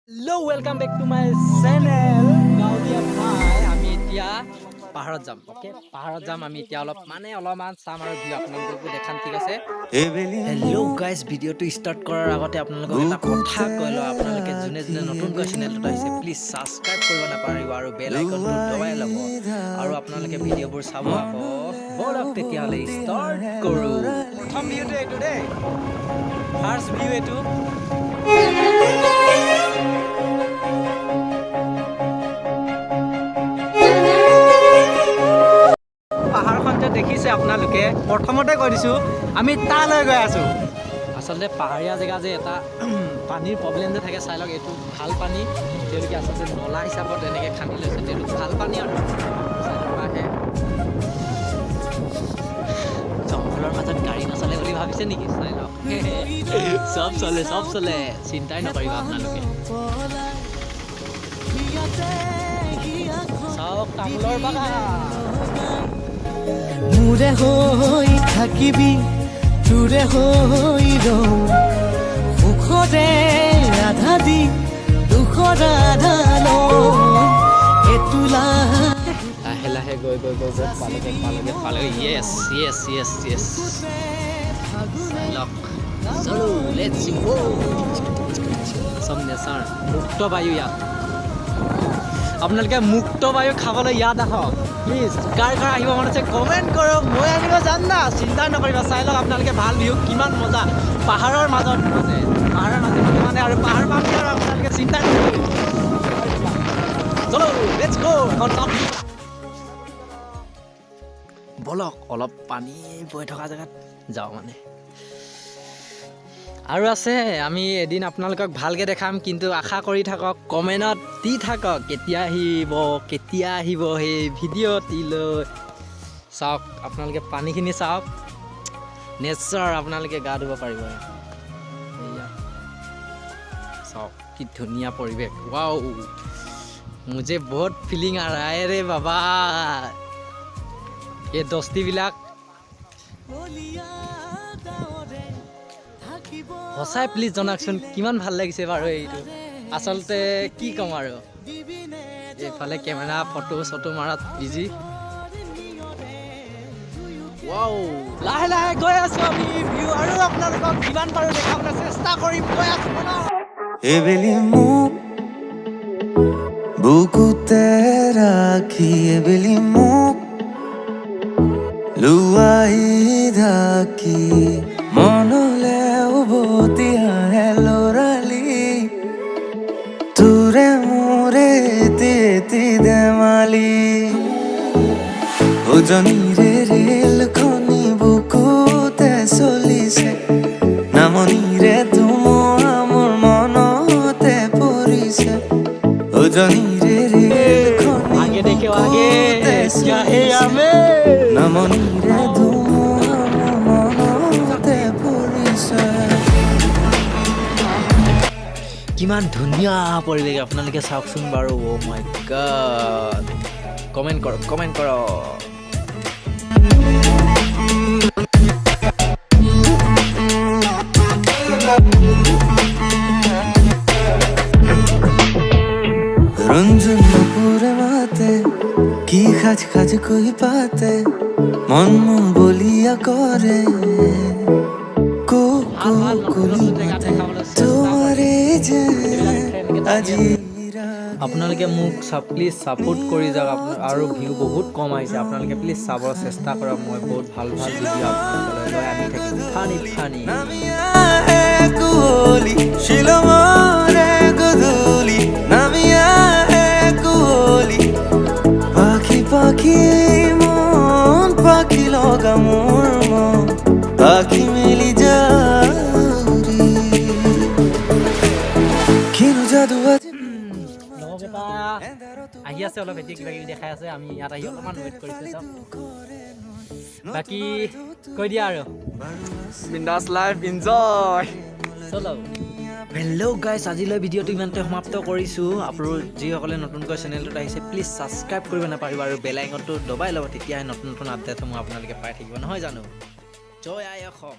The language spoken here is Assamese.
Hello, welcome back to my channel. Gaudia bhai, ami etia paharat jam. Okay, paharat jam ami etia oloman sam aru view apnalokku dekhan thik ase. Hello guys, video to start korar agote apnalokok eta kotha koilo apnaloke june june notun ko channel to aise please subscribe koribo na paribo aru bell icon to dabai lobo aru apnaloke video bor sabo ako bolak tetia hole start koru prothom view to etu de first view etu দেখিছে আপোনালোকে প্ৰথমতে কৈ দিছো আমি তালৈ গৈ আছো আসলে পাহাৰীয়া জেগা যে এটা পানীৰ প্ৰবলেম যে থাকে চাই লওক এটো ভাল পানী তেওঁলোকে আসলে নলা হিচাপত এনেকে খান্দি লৈছে তেওঁলোক ভাল পানী আৰু চাইলকে জংঘলৰ মাজত গাড়ী নচলে বুলি ভাবিছে নেকি চাই লওক সব চলে চিন্তাই নকৰিবা আপোনালোকে সব তামোলৰ বাগান মুরে হই থাকিবি তুরে হই রং মুখরে আধা দি দুখর আধা লো এতুলা লাহে লাহে গৈ পালকে ইয়েস লক চলো লেটস গো সব নেচাৰ মুক্ত বায়ু ইয়াত আপোনালোকে মুক্ত বায়ু খাবলৈ ইয়াত আহক প্লিজ কাৰ আহিব মন আছে কমেণ্ট কৰক মই আনিব যাম না চিন্তা নকৰিবা চাই লওক আপোনালোকে ভাল ভিউ কিমান মজা পাহাৰৰ মাজত আছে পাহাৰৰ মাজত মানে আৰু পাহাৰ পাম আৰু আপোনালোকে চিন্তা নকৰিব চলো লেটস গো বলক অলপ পানী বৈ থকা জেগাত যাওঁ মানে আৰু আছে আমি এদিন আপোনালোকক ভালকৈ দেখাম কিন্তু আশা কৰি থাকক কমেণ্টত দি থাকক কেতিয়া আহিব সেই ভিডিঅ'টিলৈ চাওক আপোনালোকে পানীখিনি চাওক নেচাৰ আপোনালোকে গা ধুব পাৰিব চাওক কি ধুনীয়া পৰিৱেশ ৱাও মুঝে বহুত ফিলিং আ ৰহা है रे बाबा এই দস্তিবিলাক সঁচাই প্লিজ জনাকচোন কিমান ভাল লাগিছে বাৰু এইটো আচলতে কি ক'ম আৰু এইফালে কেমেৰা ফটো মাৰাত বিজি ৱাও লাহে লাহে গৈ আছো আমি ভিউ আৰু আপোনালোকক যিমান পাৰো দেখাবলৈ চেষ্টা কৰিম গৈ আছো এবেলি মুখ বুকুতে ৰাখি এবেলি মুখ লুৱাই ঢাকি মনলে উভতি আহে লৰালি তোৰে মোৰে তেতি দেমালি উজনিৰে ৰেলখনি বুকুতে চলিছে নামনিৰে ধুমুহা মোৰ মনতে পৰিছে উজনিৰে ৰেলখনি বুকুতে চলিছে নামনিৰে ধুমুহা মোৰ মনতে পৰিছে কিমান ধুনীয়া পৰিৱেশ আপোনালোকে চাওকচোন বাৰু অ' মাই গড কমেণ্ট কৰক ৰঞ্জন পুৰে মাতে কি খাজ কই পাতে মন বলিয়া কৰে তোমাৰে যে আজি আপোনালোকে মোক প্লিজ ছাপোৰ্ট কৰি যাওক আৰু ভিউ বহুত কম আহিছে আপোনালোকে প্লিজ চাবৰ চেষ্টা কৰক মই বহুত ভাল ভিডিঅ' আপোনালোকলৈ লৈ আনি থাকিম ফানি কুলি শিলমরে গধুলি নামিয়া কুলি পাখি মন পাখি লগা মোর মন পাখি মেলি যাউরি কিনো যাদু লগকেইটা আহি আছে অলপ এতিয়া কিবা কিবি দেখাই আছে আমি ইয়াত আহি অলপমান ৱেইট কৰিছোঁ চাওক বাকী কৈ দিয়া আৰু বিন্দাছ লাইফ এনজয় চলো হেল্ল' গাইছ আজিলৈ ভিডিঅ'টো ইমানতে সমাপ্ত কৰিছোঁ আপোনালোক যিসকলে নতুনকৈ চেনেলটোত আহিছে প্লিজ ছাবস্ক্ৰাইব কৰিব নাপাৰিব আৰু বেল আইকনটো দবাই ল'ব তেতিয়াহে নতুন আপডেটসমূহ আপোনালোকে পাই থাকিব নহয় জানো জয় আই অসম